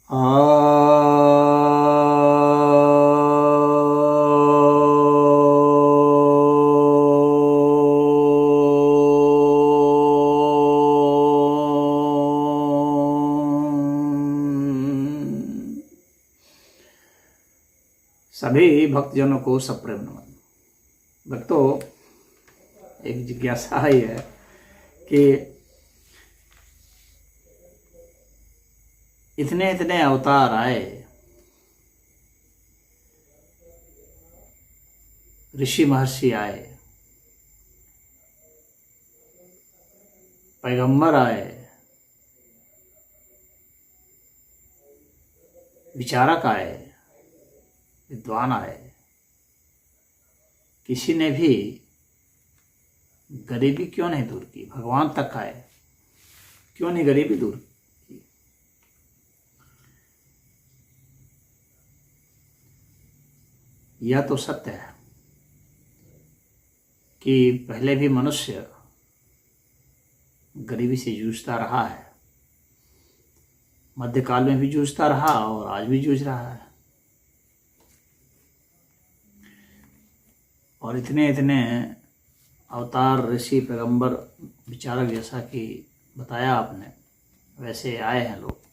आ सभी भक्तजनों को सप्रेम नमन। भक्तों, एक जिज्ञासा ही है कि इतने इतने अवतार आए, ऋषि महर्षि आए, पैगंबर आए, विचारक आए, विद्वान आए, किसी ने भी गरीबी क्यों नहीं दूर की? भगवान तक आए, क्यों नहीं गरीबी दूर की? यह तो सत्य है कि पहले भी मनुष्य गरीबी से जूझता रहा है, मध्यकाल में भी जूझता रहा और आज भी जूझ रहा है। और इतने इतने अवतार, ऋषि, पैगंबर, विचारक, जैसा कि बताया आपने, वैसे आए हैं लोग।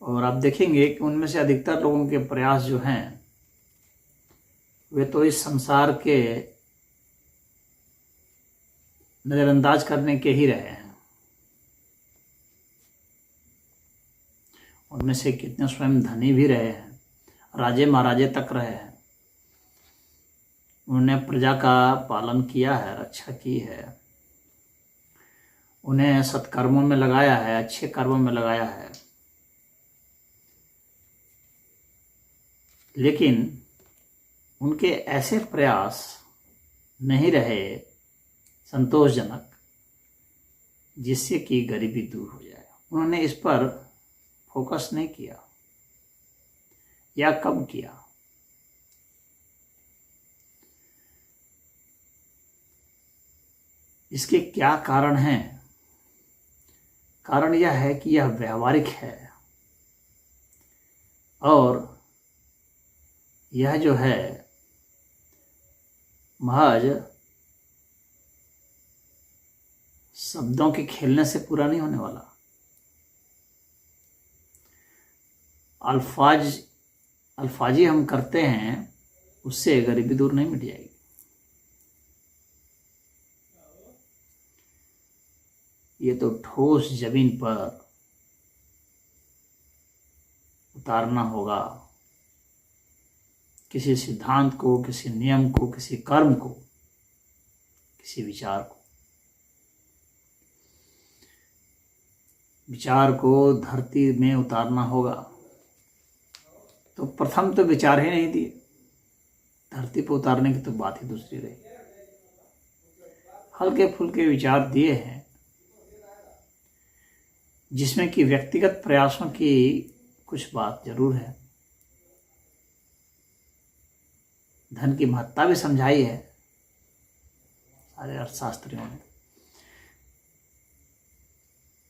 और आप देखेंगे कि उनमें से अधिकतर लोगों के प्रयास जो हैं वे तो इस संसार के नज़रअंदाज करने के ही रहे हैं। उनमें से कितने स्वयं धनी भी रहे हैं, राजे महाराजे तक रहे हैं। उन्होंने प्रजा का पालन किया है, रक्षा की है, उन्हें सत्कर्मों में लगाया है, अच्छे कर्मों में लगाया है। लेकिन उनके ऐसे प्रयास नहीं रहे संतोषजनक जिससे कि गरीबी दूर हो जाए। उन्होंने इस पर फोकस नहीं किया या कम किया। इसके क्या कारण हैं? कारण यह है कि यह व्यावहारिक है और यह जो है महज शब्दों के खेलने से पूरा नहीं होने वाला। अल्फाजी हम करते हैं, उससे गरीबी दूर नहीं मिट जाएगी। ये तो ठोस जमीन पर उतारना होगा, किसी सिद्धांत को, किसी नियम को, किसी कर्म को, किसी विचार को। विचार को धरती में उतारना होगा तो प्रथम तो विचार ही नहीं दिए, धरती पर उतारने की तो बात ही दूसरी रही। हल्के फुल्के विचार दिए हैं जिसमें कि व्यक्तिगत प्रयासों की कुछ बात जरूर है। धन की महत्ता भी समझाई है सारे अर्थशास्त्रियों ने।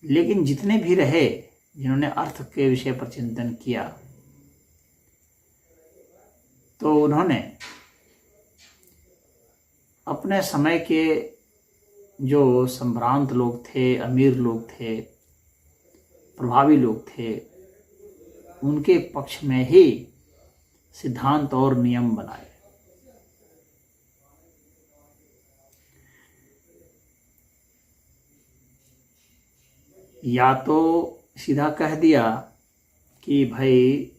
लेकिन जितने भी रहे जिन्होंने अर्थ के विषय पर चिंतन किया, तो उन्होंने अपने समय के जो संभ्रांत लोग थे, अमीर लोग थे, प्रभावी लोग थे, उनके पक्ष में ही सिद्धांत और नियम बनाए। या तो सीधा कह दिया कि भाई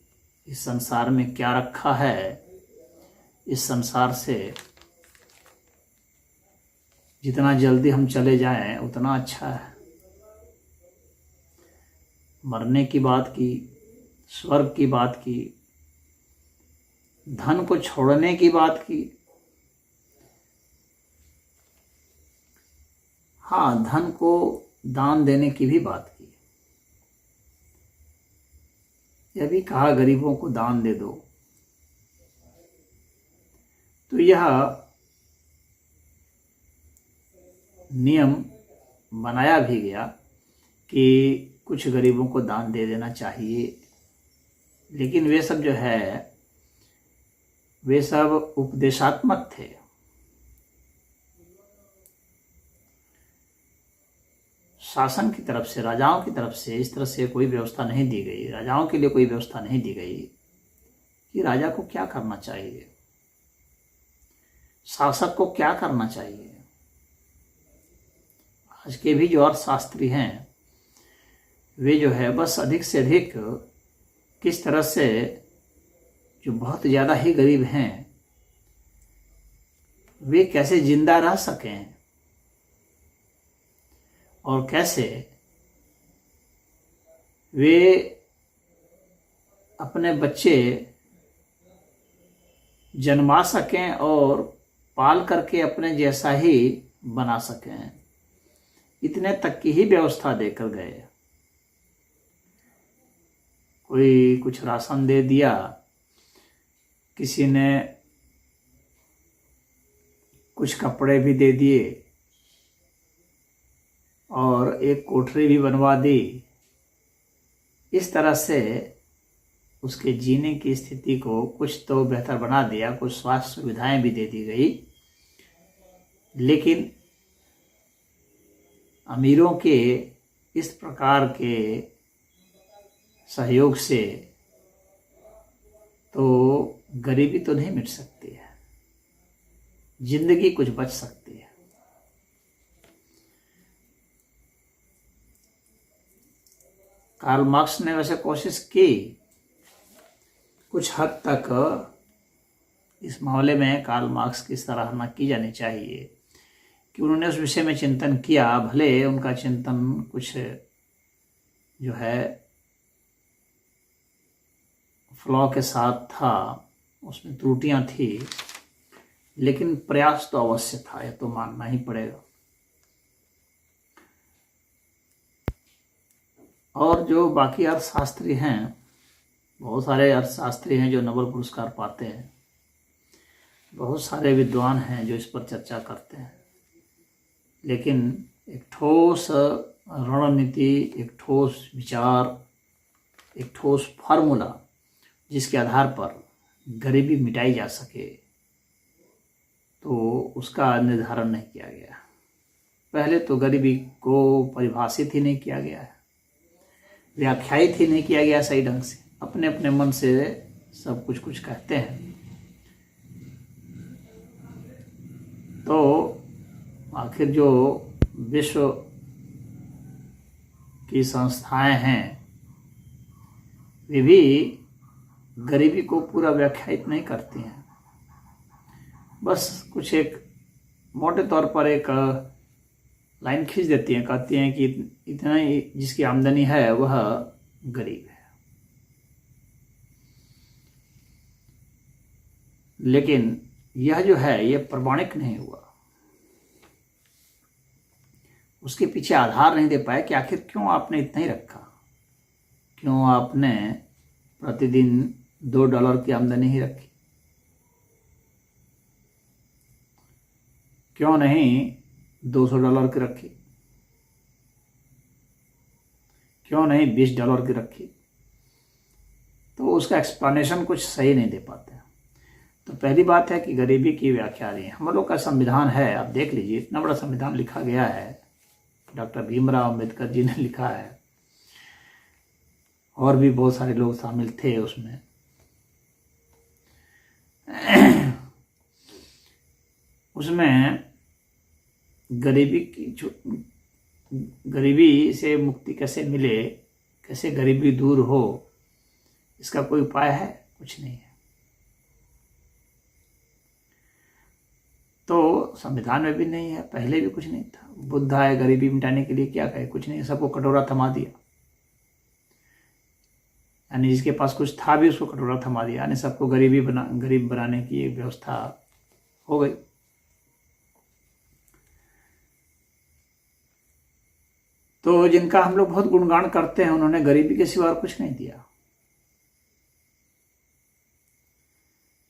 इस संसार में क्या रखा है, इस संसार से जितना जल्दी हम चले जाएं उतना अच्छा है। मरने की बात की, स्वर्ग की बात की, धन को छोड़ने की बात की। हाँ, धन को दान देने की भी बात की। यह भी कहा गरीबों को दान दे दो। तो यह नियम बनाया भी गया कि कुछ गरीबों को दान दे देना चाहिए। लेकिन वे सब जो है वे सब उपदेशात्मक थे। शासन की तरफ से, राजाओं की तरफ से इस तरह से कोई व्यवस्था नहीं दी गई, राजाओं के लिए कोई व्यवस्था नहीं दी गई कि राजा को क्या करना चाहिए, शासक को क्या करना चाहिए। आज के भी जो अर्थशास्त्री हैं वे जो है बस अधिक से अधिक किस तरह से जो बहुत ज़्यादा ही गरीब हैं वे कैसे जिंदा रह सकें और कैसे वे अपने बच्चे जन्मा सकें और पाल करके अपने जैसा ही बना सकें, इतने तक की ही व्यवस्था देकर गए। कोई कुछ राशन दे दिया, किसी ने कुछ कपड़े भी दे दिए और एक कोठरी भी बनवा दी। इस तरह से उसके जीने की स्थिति को कुछ तो बेहतर बना दिया, कुछ स्वास्थ्य सुविधाएं भी दे दी गई। लेकिन अमीरों के इस प्रकार के सहयोग से तो गरीबी तो नहीं मिट सकती है, जिंदगी कुछ बच सकती है। कार्ल मार्क्स ने वैसे कोशिश की कुछ हद तक, इस मामले में कार्ल मार्क्स की सराहना की जानी चाहिए कि उन्होंने उस विषय में चिंतन किया। भले उनका चिंतन कुछ जो है फ्लॉ के साथ था, उसमें त्रुटियां थी, लेकिन प्रयास तो अवश्य था, यह तो मानना ही पड़ेगा। और जो बाकी अर्थशास्त्री हैं, बहुत सारे अर्थशास्त्री हैं जो नोबेल पुरस्कार पाते हैं, बहुत सारे विद्वान हैं जो इस पर चर्चा करते हैं, लेकिन एक ठोस रणनीति, एक ठोस विचार, एक ठोस फार्मूला जिसके आधार पर गरीबी मिटाई जा सके, तो उसका निर्धारण नहीं किया गया। पहले तो गरीबी को परिभाषित ही नहीं किया गया है, व्याख्यायित ही नहीं किया गया सही ढंग से। अपने अपने मन से सब कुछ कुछ कहते हैं। तो आखिर जो विश्व की संस्थाएं हैं वे भी गरीबी को पूरा व्याख्यायित नहीं करती हैं, बस कुछ एक मोटे तौर पर एक लाइन खींच देती हैं, कहती हैं कि इतना ही जिसकी आमदनी है वह गरीब है। लेकिन यह जो है यह प्रमाणिक नहीं हुआ, उसके पीछे आधार नहीं दे पाए कि आखिर क्यों आपने इतना ही रखा, क्यों आपने प्रतिदिन $2 की आमदनी ही रखी, क्यों नहीं $200 की रखी, क्यों नहीं $20 की रखी। तो उसका एक्सप्लेनेशन कुछ सही नहीं दे पाते। तो पहली बात है कि गरीबी की व्याख्या नहीं है। हम लोग का संविधान है, आप देख लीजिए, इतना बड़ा संविधान लिखा गया है, डॉक्टर भीमराव अम्बेडकर जी ने लिखा है, और भी बहुत सारे लोग शामिल थे उसमें। उसमें गरीबी से मुक्ति कैसे मिले, कैसे गरीबी दूर हो, इसका कोई उपाय है? कुछ नहीं है। तो संविधान में भी नहीं है, पहले भी कुछ नहीं था। बुद्ध आए गरीबी मिटाने के लिए, क्या कहे? कुछ नहीं, सबको कटोरा थमा दिया, यानी जिसके पास कुछ था भी उसको कटोरा थमा दिया, यानी सबको गरीब बनाने की एक व्यवस्था हो गई। तो जिनका हम लोग बहुत गुणगान करते हैं, उन्होंने गरीबी के सिवा और कुछ नहीं दिया।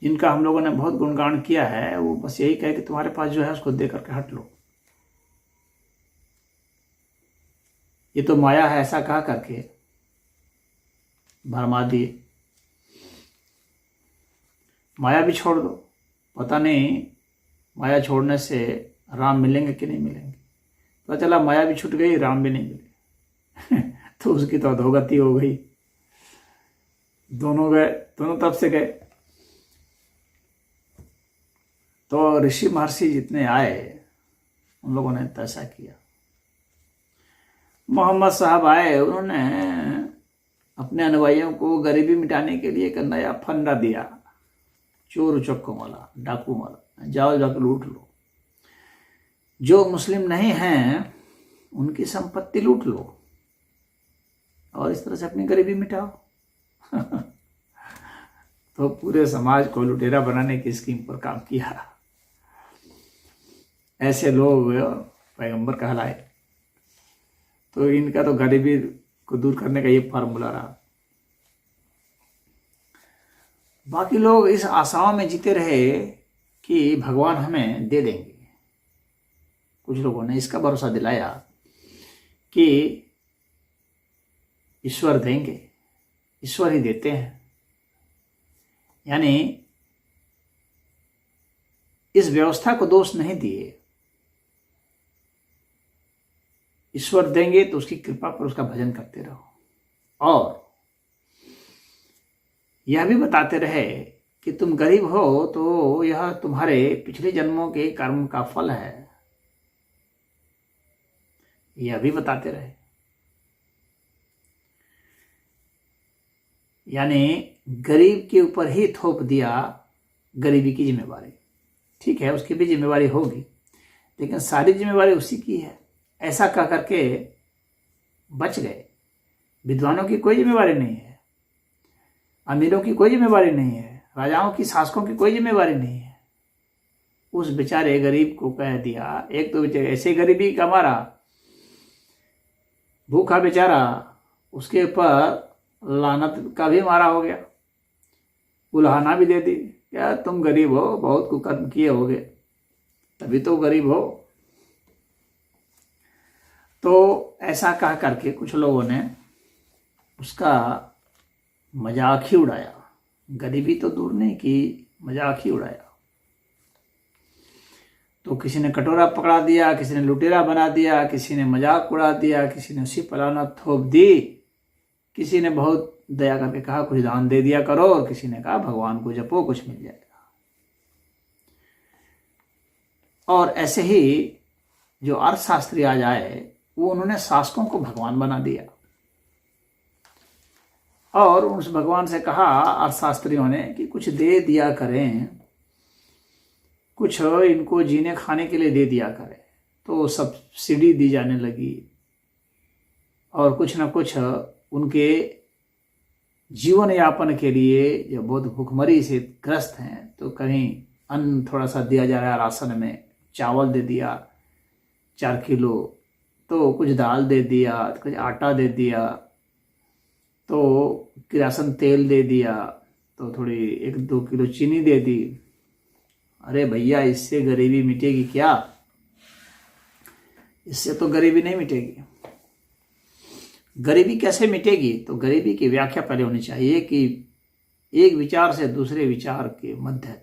जिनका हम लोगों ने बहुत गुणगान किया है वो बस यही कहे कि तुम्हारे पास जो है उसको दे करके हट लो। ये तो माया है ऐसा कहा करके भरमा दिए। माया भी छोड़ दो, पता नहीं माया छोड़ने से राम मिलेंगे कि नहीं मिलेंगे। पता चला माया भी छूट गई, राम भी नहीं मिले तो उसकी तो अधोगति हो गई। दोनों गए, दोनों तरफ से गए। तो ऋषि महर्षि जितने आए उन लोगों ने ऐसा किया। मोहम्मद साहब आए, उन्होंने अपने अनुयायियों को गरीबी मिटाने के लिए एक नया फंडा दिया, चोर उचक्कों वाला, डाकू वाला, जाओ जाकर लूट लो। जो मुस्लिम नहीं हैं उनकी संपत्ति लूट लो और इस तरह से अपनी गरीबी मिटाओ तो पूरे समाज को लुटेरा बनाने की स्कीम पर काम किया। ऐसे लोग पैगंबर कहलाए। तो इनका तो गरीबी को दूर करने का ये फार्मूला रहा। बाकी लोग इस आशाओं में जीते रहे कि भगवान हमें दे देंगे। कुछ लोगों ने इसका भरोसा दिलाया कि ईश्वर देंगे, ईश्वर ही देते हैं। यानी इस व्यवस्था को दोष नहीं दिए। ईश्वर देंगे तो उसकी कृपा पर उसका भजन करते रहो। और यह भी बताते रहे कि तुम गरीब हो तो यह तुम्हारे पिछले जन्मों के कर्म का फल है। यह भी बताते रहे। यानी गरीब के ऊपर ही थोप दिया गरीबी की जिम्मेवारी। ठीक है, उसकी भी जिम्मेवारी होगी, लेकिन सारी जिम्मेवारी उसी की है। ऐसा कह करके बच गए। विद्वानों की कोई जिम्मेवारी नहीं है, अमीरों की कोई जिम्मेवारी नहीं है, राजाओं की, शासकों की कोई जिम्मेवारी नहीं है। उस बेचारे गरीब को कह दिया। एक तो बेचारे ऐसे गरीबी का मारा, भूखा बेचारा, उसके ऊपर लानत का भी मारा हो गया, उल्हाना भी दे दी। क्या तुम गरीब हो, बहुत कुकर्म किए होगे, तभी तो गरीब हो। तो ऐसा कह करके कुछ लोगों ने उसका मजाक ही उड़ाया। गरीबी तो दूर नहीं की, मजाक ही उड़ाया। तो किसी ने कटोरा पकड़ा दिया, किसी ने लुटेरा बना दिया, किसी ने मजाक उड़ा दिया, किसी ने उसी पलाना थोप दी, किसी ने बहुत दया करके कहा कुछ दान दे दिया करो, और किसी ने कहा भगवान को जपो कुछ मिल जाएगा। और ऐसे ही जो अर्थशास्त्री आज आए वो उन्होंने शासकों को भगवान बना दिया। और उस भगवान से कहा अर्थशास्त्रियों ने कि कुछ दे दिया करें, कुछ इनको जीने खाने के लिए दे दिया करें। तो सब्सिडी दी जाने लगी और कुछ ना कुछ उनके जीवन यापन के लिए, जो बहुत भूखमरी से ग्रस्त हैं, तो कहीं अन्न थोड़ा सा दिया जा रहा है, राशन में चावल दे दिया 4 किलो, तो कुछ दाल दे दिया, कुछ आटा दे दिया, तो किरासन तेल दे दिया, तो थोड़ी 1-2 किलो चीनी दे दी। अरे भैया, इससे गरीबी मिटेगी क्या? इससे तो गरीबी नहीं मिटेगी। गरीबी कैसे मिटेगी? तो गरीबी की व्याख्या पहले होनी चाहिए कि एक विचार से दूसरे विचार के मध्य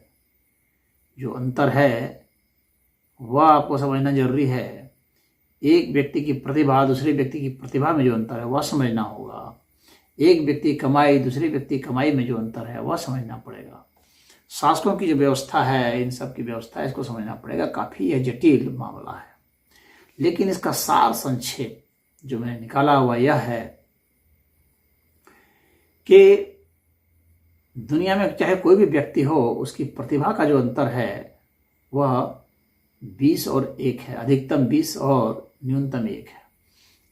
जो अंतर है वह आपको समझना जरूरी है। एक व्यक्ति की प्रतिभा दूसरे व्यक्ति की प्रतिभा में जो अंतर है वह समझना होगा। एक व्यक्ति कमाई दूसरे व्यक्ति कमाई में जो अंतर है वह समझना पड़ेगा। शासकों की जो व्यवस्था है, इन सब की व्यवस्था है, इसको समझना पड़ेगा। काफ़ी यह जटिल मामला है, लेकिन इसका सार संक्षेप जो मैंने निकाला हुआ यह है कि दुनिया में चाहे कोई भी व्यक्ति हो, उसकी प्रतिभा का जो अंतर है वह 20 और 1 है। अधिकतम 20 और न्यूनतम 1 है।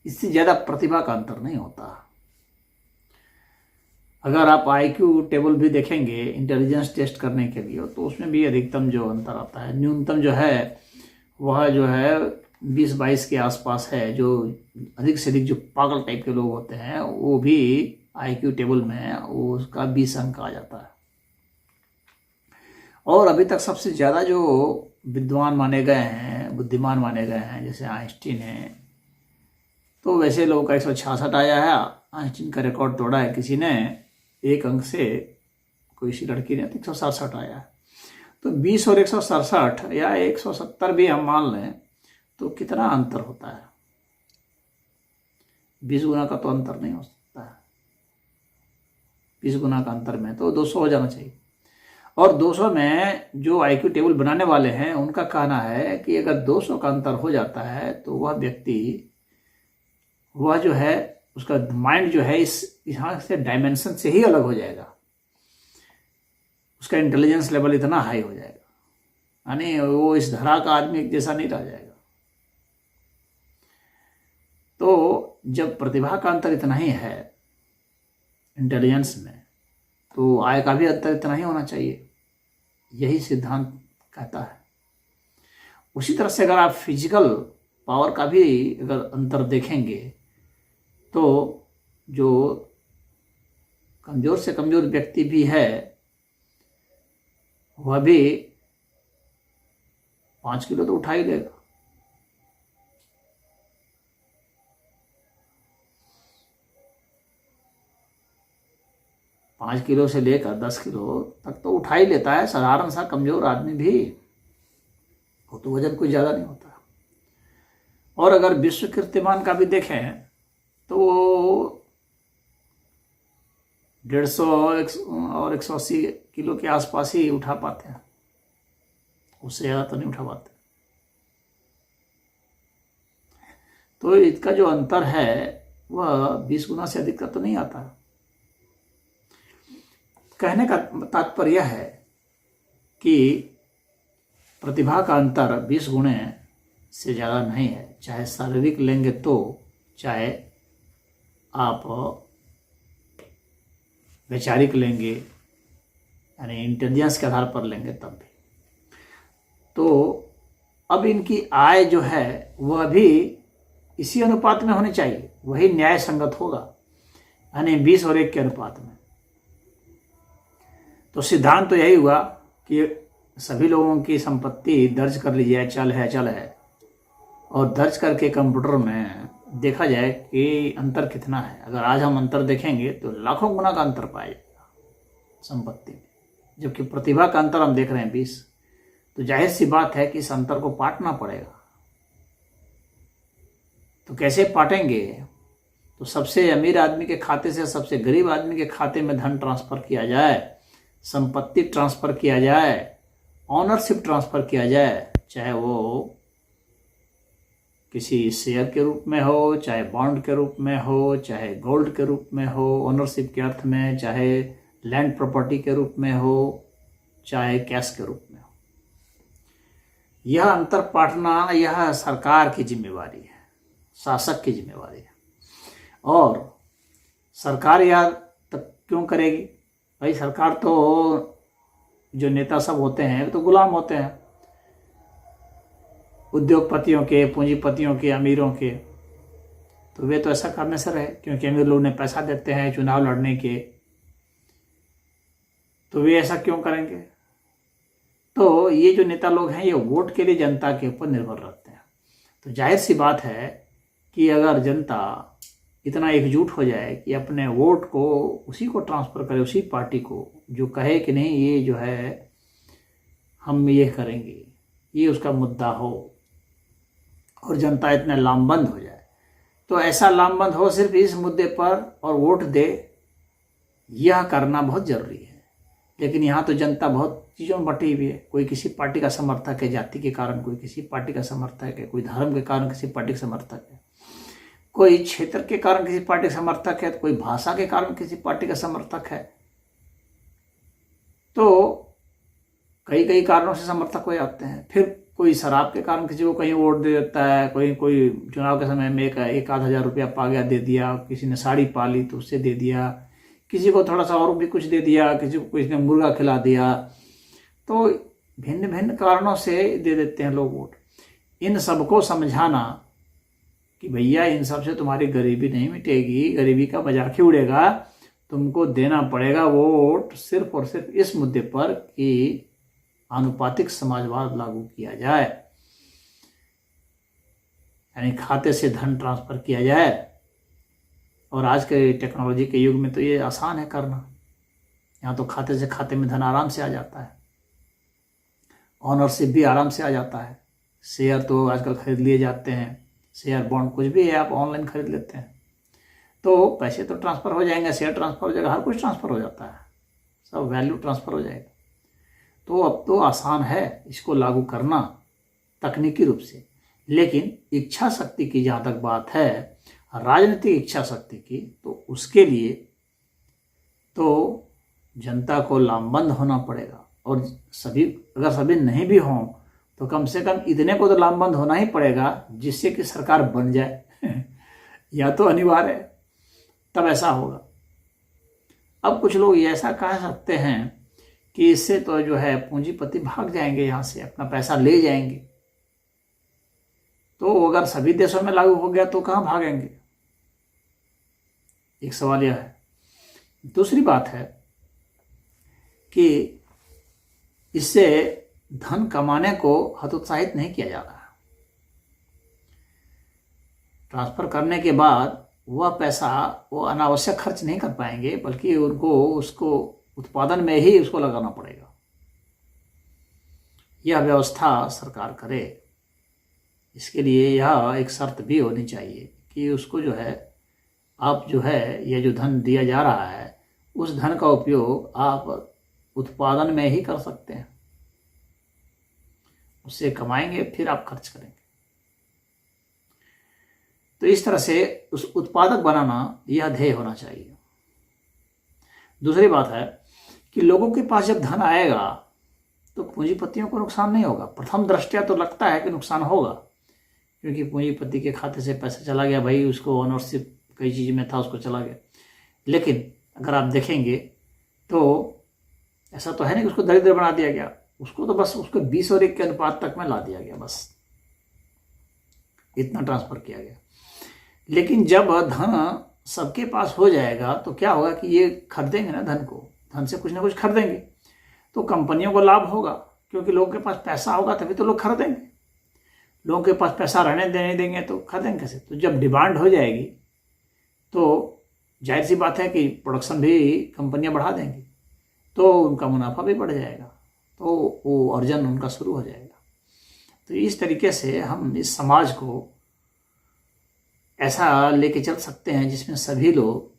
इससे ज़्यादा प्रतिभा का अंतर नहीं होता। अगर आप IQ टेबल भी देखेंगे इंटेलिजेंस टेस्ट करने के लिए, तो उसमें भी अधिकतम जो अंतर आता है, न्यूनतम जो है वह जो है 20-22 के आसपास है। जो अधिक से अधिक जो पागल टाइप के लोग होते हैं वो भी IQ टेबल में वो उसका 20 अंक आ जाता है। और अभी तक सबसे ज़्यादा जो विद्वान माने गए हैं, बुद्धिमान माने गए हैं, जैसे आइंस्टीन है, तो वैसे लोगों का 166 आया है, आइंस्टीन का रिकॉर्ड तोड़ा है किसी ने, एक अंक से, कोई सी लड़की ने, तो 167 आया है। तो 20 और 167 या 170 भी हम मान लें तो कितना अंतर होता है? 20 गुना का तो अंतर नहीं हो सकता है। 20 गुना का अंतर में तो 200 हो जाना चाहिए। और 200 में जो आईक्यू टेबल बनाने वाले हैं उनका कहना है कि अगर 200 का अंतर हो जाता है तो वह व्यक्ति, वह जो है, उसका माइंड जो है इस यहाँ से डायमेंशन से ही अलग हो जाएगा, उसका इंटेलिजेंस लेवल इतना हाई हो जाएगा, यानी वो इस धरा का आदमी एक जैसा नहीं रह जाएगा। तो जब प्रतिभा का अंतर इतना ही है इंटेलिजेंस में, तो आय का भी अंतर इतना ही होना चाहिए, यही सिद्धांत कहता है। उसी तरह से अगर आप फिजिकल पावर का भी अगर अंतर देखेंगे तो जो कमज़ोर से कमज़ोर व्यक्ति भी है वह भी 5 किलो तो उठा ही लेगा। पाँच किलो से लेकर 10 किलो तक तो उठा ही लेता है साधारण सा कमज़ोर आदमी भी, वो तो वजन कोई ज़्यादा नहीं होता। और अगर विश्व कीर्तिमान का भी देखें तो वो 150 और 180 किलो के आसपास ही उठा पाते हैं, उससे ज़्यादा तो नहीं उठा पाते। तो इसका जो अंतर है वह 20 गुना से अधिक का तो नहीं आता। कहने का तात्पर्य है कि प्रतिभा का अंतर 20 गुणे से ज़्यादा नहीं है, चाहे शारीरिक लेंगे तो, चाहे आप वैचारिक लेंगे यानी इंटेलिजेंस के आधार पर लेंगे तब भी। तो अब इनकी आय जो है वह भी इसी अनुपात में होनी चाहिए, वही न्याय संगत होगा, यानी 20 और 1 के अनुपात में। तो सिद्धांत तो यही हुआ कि सभी लोगों की संपत्ति दर्ज कर ली जाए, चल है, और दर्ज करके कंप्यूटर में देखा जाए कि अंतर कितना है। अगर आज हम अंतर देखेंगे तो लाखों गुना का अंतर पाया जाएगा संपत्ति में, जबकि प्रतिभा का अंतर हम देख रहे हैं 20। तो जाहिर सी बात है कि इस अंतर को पाटना पड़ेगा। तो कैसे पाटेंगे? तो सबसे अमीर आदमी के खाते से सबसे गरीब आदमी के खाते में धन ट्रांसफर किया जाए, संपत्ति ट्रांसफर किया जाए, ऑनरशिप ट्रांसफर किया जाए, चाहे वो किसी शेयर के रूप में हो, चाहे बॉन्ड के रूप में हो, चाहे गोल्ड के रूप में हो ऑनरशिप के अर्थ में, चाहे लैंड प्रॉपर्टी के रूप में हो, चाहे कैश के रूप में हो। यह अंतर पाटना यह सरकार की जिम्मेवारी है, शासक की जिम्मेवारी है। और सरकार यह तक क्यों करेगी? भाई सरकार तो, जो नेता सब होते हैं तो गुलाम होते हैं उद्योगपतियों के, पूंजीपतियों के, अमीरों के। तो वे तो ऐसा करने से रहे, क्योंकि अमीर लोग ने पैसा देते हैं चुनाव लड़ने के, तो वे ऐसा क्यों करेंगे? तो ये जो नेता लोग हैं ये वोट के लिए जनता के ऊपर निर्भर रहते हैं। तो जाहिर सी बात है कि अगर जनता इतना एकजुट हो जाए कि अपने वोट को उसी को ट्रांसफ़र करे, उसी पार्टी को जो कहे कि नहीं ये जो है हम ये करेंगे, ये उसका मुद्दा हो, और जनता इतना लामबंद हो जाए, तो ऐसा लामबंद हो सिर्फ इस मुद्दे पर और वोट दे, यह करना बहुत ज़रूरी है। लेकिन यहाँ तो जनता बहुत चीज़ों में बटी हुई है। कोई किसी पार्टी का समर्थक है जाति के कारण, कोई किसी पार्टी का समर्थक है, कोई धर्म के कारण किसी पार्टी का समर्थक है, कोई क्षेत्र के कारण किसी पार्टी का समर्थक है, तो कोई भाषा के कारण किसी पार्टी का समर्थक है। तो कई कई कारणों से समर्थक हो जाते हैं। फिर कोई शराब के कारण किसी को कहीं वोट दे देता है, कोई चुनाव के समय में एक आध हज़ार रुपया पा गया दे दिया, किसी ने साड़ी पा ली तो उससे दे दिया, किसी को थोड़ा सा और भी कुछ दे दिया, किसी को किसी ने मुर्गा खिला दिया। तो भिन्न भिन्न कारणों से दे देते हैं लोग वोट। इन सबको समझाना कि भैया इन सब से तुम्हारी गरीबी नहीं मिटेगी, गरीबी का मजाक ही उड़ेगा, तुमको देना पड़ेगा वोट सिर्फ और सिर्फ इस मुद्दे पर कि आनुपातिक समाजवाद लागू किया जाए, यानी खाते से धन ट्रांसफ़र किया जाए। और आज के टेक्नोलॉजी के युग में तो ये आसान है करना। यहाँ तो खाते से खाते में धन आराम से आ जाता है, ऑनरशिप भी आराम से आ जाता है। शेयर तो आजकल खरीद लिए जाते हैं, शेयर बॉन्ड कुछ भी है आप ऑनलाइन खरीद लेते हैं, तो पैसे तो ट्रांसफ़र हो जाएंगे, शेयर ट्रांसफ़र हो जाएगा, हर कुछ ट्रांसफ़र हो जाता है, सब वैल्यू ट्रांसफ़र हो जाएगा। तो अब तो आसान है इसको लागू करना तकनीकी रूप से। लेकिन इच्छा शक्ति की जहाँ तक बात है, राजनीतिक इच्छा शक्ति की, तो उसके लिए तो जनता को लामबंद होना पड़ेगा। और अगर सभी नहीं भी हों तो कम से कम इतने को तो लामबंद होना ही पड़ेगा जिससे कि सरकार बन जाए या तो अनिवार्य है, तब ऐसा होगा। अब कुछ लोग ऐसा कह सकते हैं कि इससे तो जो है पूंजीपति भाग जाएंगे, यहाँ से अपना पैसा ले जाएंगे। तो अगर सभी देशों में लागू हो गया तो कहाँ भागेंगे, एक सवाल यह है। दूसरी बात है कि इससे धन कमाने को हतोत्साहित नहीं किया जा रहा। ट्रांसफर करने के बाद वह पैसा वो अनावश्यक खर्च नहीं कर पाएंगे, बल्कि उनको उसको उत्पादन में ही उसको लगाना पड़ेगा। यह व्यवस्था सरकार करे। इसके लिए यह एक शर्त भी होनी चाहिए कि उसको जो है आप जो है यह जो धन दिया जा रहा है उस धन का उपयोग आप उत्पादन में ही कर सकते हैं, उससे कमाएंगे फिर आप खर्च करेंगे। तो इस तरह से उस उत्पादक बनाना यह ध्येय होना चाहिए। दूसरी बात है कि लोगों के पास जब धन आएगा तो पूंजीपतियों को नुकसान नहीं होगा। प्रथम दृष्टया तो लगता है कि नुकसान होगा, क्योंकि पूंजीपति के खाते से पैसा चला गया, भाई उसको ओनरशिप कई चीज़ में था उसको चला गया। लेकिन अगर आप देखेंगे तो ऐसा तो है नहीं कि उसको दरिद्र बना दिया गया, उसको तो बस उसको 20 और 1 के अनुपात तक में ला दिया गया, बस इतना ट्रांसफर किया गया। लेकिन जब धन सबके पास हो जाएगा तो क्या होगा कि ये खरीदेंगे ना धन को, धन से कुछ ना कुछ खरीदेंगे, तो कंपनियों को लाभ होगा, क्योंकि लोगों के पास पैसा होगा तभी तो लोग खरीदेंगे। लोगों के पास पैसा रहने देने देंगे तो खरीदेंगे कैसे? तो जब डिमांड हो जाएगी तो जाहिर सी बात है कि प्रोडक्शन भी कंपनियां बढ़ा देंगी, तो उनका मुनाफा भी बढ़ जाएगा, तो वो अर्जन उनका शुरू हो जाएगा। तो इस तरीके से हम इस समाज को ऐसा लेके चल सकते हैं जिसमें सभी लोग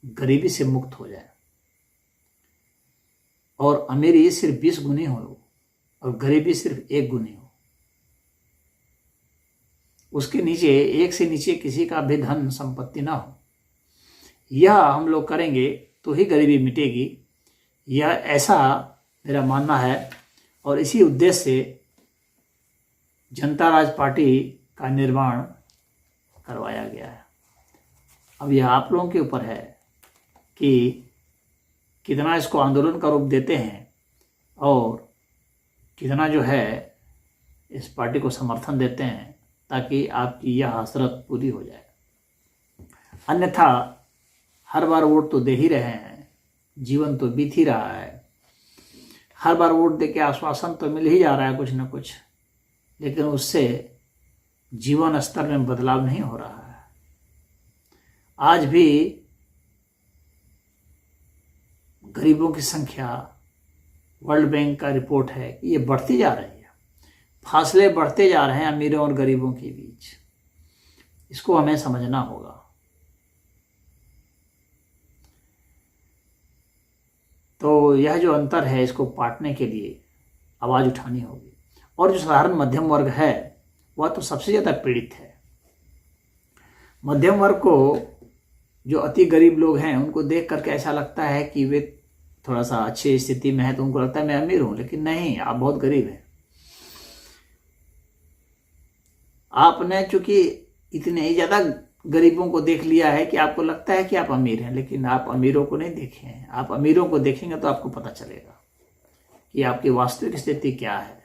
गरीबी से मुक्त हो जाए और अमीरी सिर्फ 20 गुनी हो और गरीबी सिर्फ 1 गुनी हो। उसके नीचे, एक से नीचे किसी का भी धन संपत्ति ना हो। यह हम लोग करेंगे तो ही गरीबी मिटेगी, यह ऐसा मेरा मानना है। और इसी उद्देश्य से जनता राज पार्टी का निर्माण करवाया गया है। अब यह आप लोगों के ऊपर है कि कितना इसको आंदोलन का रूप देते हैं और कितना जो है इस पार्टी को समर्थन देते हैं, ताकि आपकी यह हसरत पूरी हो जाए। अन्यथा हर बार वोट तो दे ही रहे हैं, जीवन तो बीत ही रहा है, हर बार वोट दे के आश्वासन तो मिल ही जा रहा है कुछ न कुछ, लेकिन उससे जीवन स्तर में बदलाव नहीं हो रहा है। आज भी गरीबों की संख्या, वर्ल्ड बैंक का रिपोर्ट है कि ये बढ़ती जा रही है, फासले बढ़ते जा रहे हैं अमीरों और गरीबों के बीच। इसको हमें समझना होगा। तो यह जो अंतर है इसको पाटने के लिए आवाज़ उठानी होगी। और जो साधारण मध्यम वर्ग है वह तो सबसे ज़्यादा पीड़ित है। मध्यम वर्ग को, जो अति गरीब लोग हैं, उनको देख करके ऐसा लगता है कि वे थोड़ा सा अच्छी स्थिति में है, तो उनको लगता है मैं अमीर हूँ, लेकिन नहीं, आप बहुत गरीब हैं। आपने चूंकि इतने ही ज़्यादा गरीबों को देख लिया है कि आपको लगता है कि आप अमीर हैं, लेकिन आप अमीरों को नहीं देखे हैं। आप अमीरों को देखेंगे तो आपको पता चलेगा कि आपकी वास्तविक स्थिति क्या है।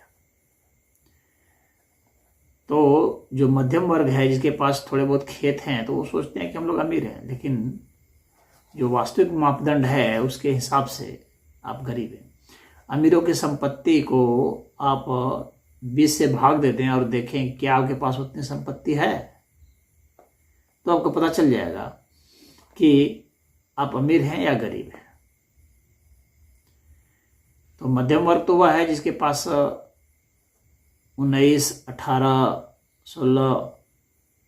तो जो मध्यम वर्ग है, जिसके पास थोड़े बहुत खेत हैं, तो वो सोचते हैं कि हम लोग अमीर हैं, लेकिन जो वास्तविक मापदंड है उसके हिसाब से आप गरीब हैं। अमीरों की संपत्ति को आप 20 से भाग देते हैं और देखें क्या आपके पास उतनी संपत्ति है, तो आपको पता चल जाएगा कि आप अमीर हैं या गरीब हैं। तो मध्यम वर्ग तो वह है जिसके पास 19, 18, 16,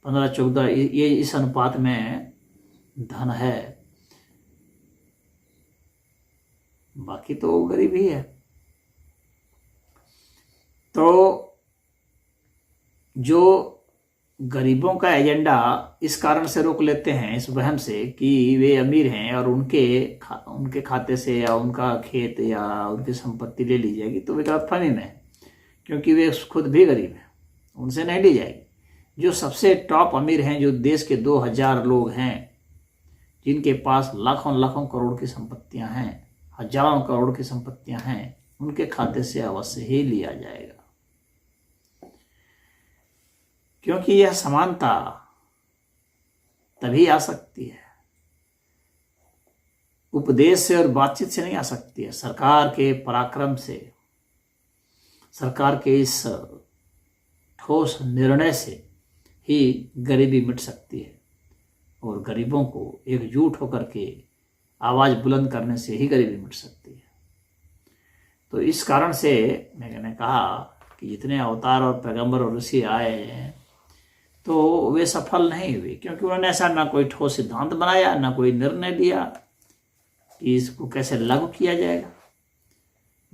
15, 14 ये इस अनुपात में धन है, बाकी तो गरीब ही है। तो जो गरीबों का एजेंडा इस कारण से रोक लेते हैं, इस वहम से कि वे अमीर हैं और उनके खाते से या उनका खेत या उनकी संपत्ति ले ली जाएगी, तो वे गलतफहमी में है, क्योंकि वे खुद भी गरीब हैं, उनसे नहीं ली जाएगी। जो सबसे टॉप अमीर हैं, जो देश के 2000 लोग हैं जिनके पास लाखों लाखों करोड़ की संपत्तियां हैं, हजारों करोड़ की संपत्तियां हैं, उनके खाते से अवश्य ही लिया जाएगा, क्योंकि यह समानता तभी आ सकती है, उपदेश से और बातचीत से नहीं आ सकती है। सरकार के पराक्रम से, सरकार के इस ठोस निर्णय से ही गरीबी मिट सकती है, और गरीबों को एकजुट होकर के आवाज़ बुलंद करने से ही गरीबी मिट सकती है। तो इस कारण से मैंने कहा कि जितने अवतार और पैगंबर और ऋषि आए हैं, तो वे सफल नहीं हुए, क्योंकि उन्होंने ऐसा ना कोई ठोस सिद्धांत बनाया, ना कोई निर्णय लिया कि इसको कैसे लागू किया जाएगा।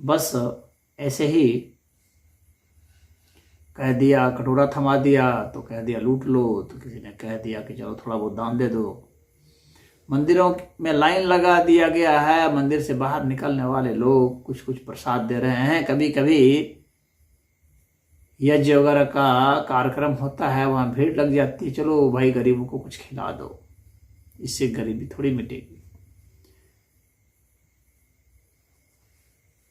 बस ऐसे ही कह दिया, कटोरा थमा दिया तो कह दिया लूट लो, तो किसी ने कह दिया कि चलो थोड़ा बहुत दान दे दो। मंदिरों में लाइन लगा दिया गया है, मंदिर से बाहर निकलने वाले लोग कुछ कुछ प्रसाद दे रहे हैं। कभी कभी यज्ञ वगैरह का कार्यक्रम होता है, वहाँ भीड़ लग जाती है, चलो भाई गरीबों को कुछ खिला दो, इससे गरीबी थोड़ी मिटेगी।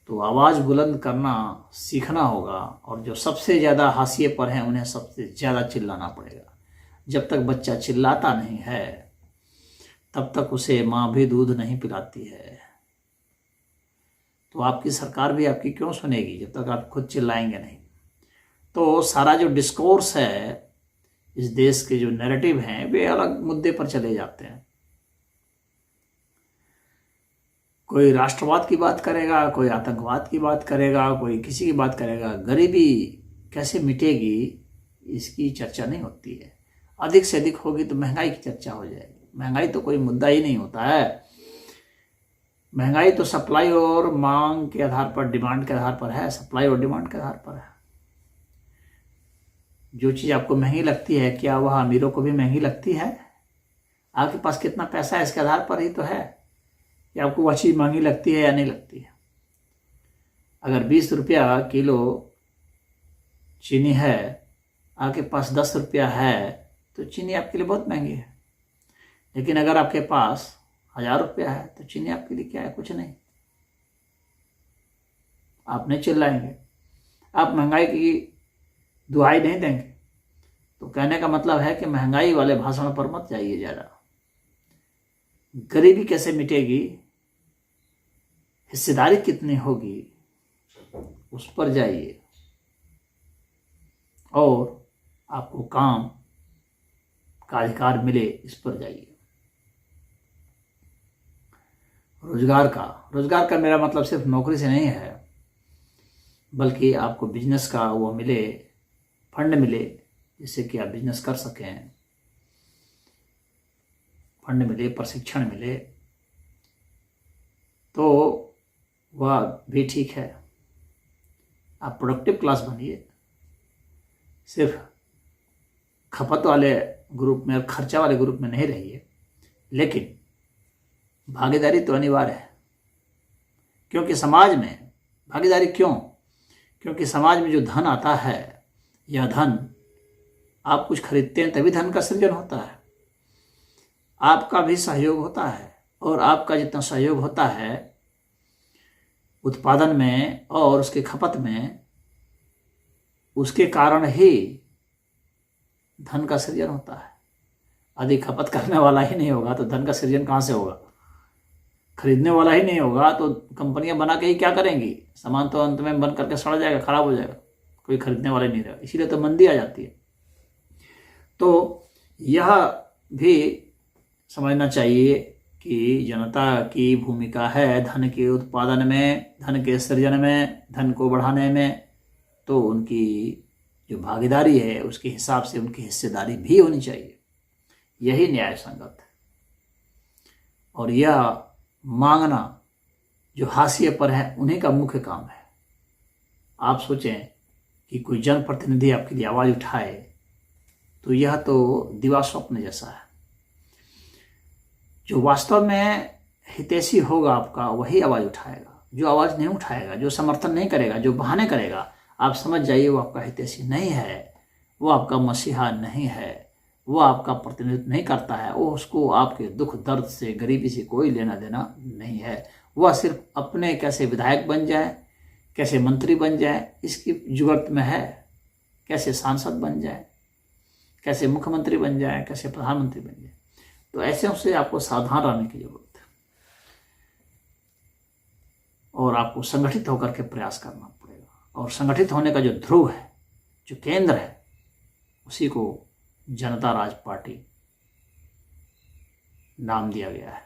तो आवाज़ बुलंद करना सीखना होगा, और जो सबसे ज़्यादा हाशिए पर हैं उन्हें सबसे ज़्यादा चिल्लाना पड़ेगा। जब तक बच्चा चिल्लाता नहीं है तब तक उसे माँ भी दूध नहीं पिलाती है। तो आपकी सरकार भी आपकी क्यों सुनेगी जब तक आप खुद चिल्लाएंगे नहीं। तो सारा जो डिस्कोर्स है, इस देश के जो नैरेटिव हैं, वे अलग मुद्दे पर चले जाते हैं। कोई राष्ट्रवाद की बात करेगा, कोई आतंकवाद की बात करेगा, कोई किसी की बात करेगा। गरीबी कैसे मिटेगी इसकी चर्चा नहीं होती है। अधिक से अधिक होगी तो महंगाई की चर्चा हो जाएगी। महंगाई तो कोई मुद्दा ही नहीं होता है। महंगाई तो सप्लाई और मांग के आधार पर, डिमांड के आधार पर है, सप्लाई और डिमांड के आधार पर है। जो चीज़ आपको महंगी लगती है, क्या वह अमीरों को भी महंगी लगती है? आपके पास कितना पैसा है इसके आधार पर ही तो है कि आपको वह चीज़ महंगी लगती है या नहीं लगती है। अगर 20 रुपया किलो चीनी है, आपके पास 10 रुपया है, तो चीनी आपके लिए बहुत महंगी है। लेकिन अगर आपके पास 1000 रुपया है तो चीनी आपके लिए क्या है? कुछ नहीं। आप नहीं चिल्लाएंगे, आप महंगाई की दुहाई नहीं देंगे। तो कहने का मतलब है कि महंगाई वाले भाषण पर मत जाइए ज़्यादा। गरीबी कैसे मिटेगी, हिस्सेदारी कितनी होगी, उस पर जाइए, और आपको काम का अधिकार मिले इस पर जाइए। रोजगार का मेरा मतलब सिर्फ नौकरी से नहीं है, बल्कि आपको बिजनेस का वो मिले, फंड मिले, जिससे कि आप बिजनेस कर सकें। फंड मिले, प्रशिक्षण मिले, तो वह भी ठीक है। आप प्रोडक्टिव क्लास बनिए, सिर्फ खपत वाले ग्रुप में और खर्चा वाले ग्रुप में नहीं रहिए। लेकिन भागीदारी तो अनिवार्य है, क्योंकि समाज में भागीदारी क्योंकि समाज में जो धन आता है, यह धन आप कुछ खरीदते हैं तभी धन का सृजन होता है। आपका भी सहयोग होता है, और आपका जितना सहयोग होता है उत्पादन में और उसके खपत में, उसके कारण ही धन का सृजन होता है। अधिक खपत करने वाला ही नहीं होगा तो धन का सृजन कहाँ से होगा? खरीदने वाला ही नहीं होगा तो कंपनियां बना के ही क्या करेंगी? सामान तो अंत में बन करके सड़ जाएगा, खराब हो जाएगा, कोई खरीदने वाले नहीं रहे, इसीलिए तो मंदी आ जाती है। तो यह भी समझना चाहिए कि जनता की भूमिका है धन के उत्पादन में, धन के सृजन में, धन को बढ़ाने में, तो उनकी जो भागीदारी है उसके हिसाब से उनकी हिस्सेदारी भी होनी चाहिए। यही न्याय संगत है। और यह मांगना जो हाशिए पर है उन्हीं का मुख्य काम है। आप सोचें कि कोई जनप्रतिनिधि आपके लिए आवाज़ उठाए तो यह तो दिवा स्वप्न जैसा है। जो वास्तव में हितैषी होगा आपका वही आवाज़ उठाएगा। जो आवाज़ नहीं उठाएगा, जो समर्थन नहीं करेगा, जो बहाने करेगा, आप समझ जाइए वो आपका हितैषी नहीं है, वो आपका मसीहा नहीं है, वो आपका प्रतिनिधित्व नहीं करता है, वो उसको आपके दुख दर्द से, गरीबी से कोई लेना देना नहीं है। वह सिर्फ अपने कैसे विधायक बन जाए, कैसे मंत्री बन जाए इसकी जुगत में है, कैसे सांसद बन जाए, कैसे मुख्यमंत्री बन जाए, कैसे प्रधानमंत्री बन जाए। तो ऐसे से आपको सावधान रहने की जरूरत है और आपको संगठित होकर के प्रयास करना पड़ेगा। और संगठित होने का जो ध्रुव है, जो केंद्र है, उसी को जनता राज पार्टी नाम दिया गया है।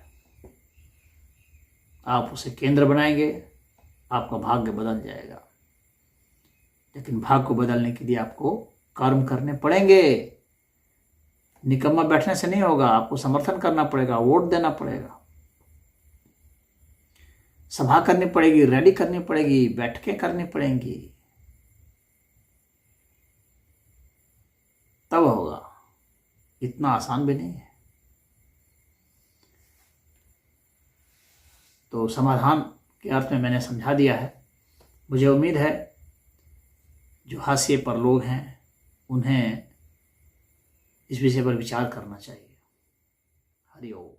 आप उसे केंद्र बनाएंगे, आपका भाग्य बदल जाएगा। लेकिन भाग्य को बदलने के लिए आपको कर्म करने पड़ेंगे। निकम्मा बैठने से नहीं होगा, आपको समर्थन करना पड़ेगा, वोट देना पड़ेगा, सभा करनी पड़ेगी, रैली करनी पड़ेगी, बैठकें करनी पड़ेंगी, तब होगा। इतना आसान भी नहीं है। तो समाधान के अर्थ में मैंने समझा दिया है। मुझे उम्मीद है जो हाशिए पर लोग हैं उन्हें इस विषय पर विचार करना चाहिए। हरि ओम।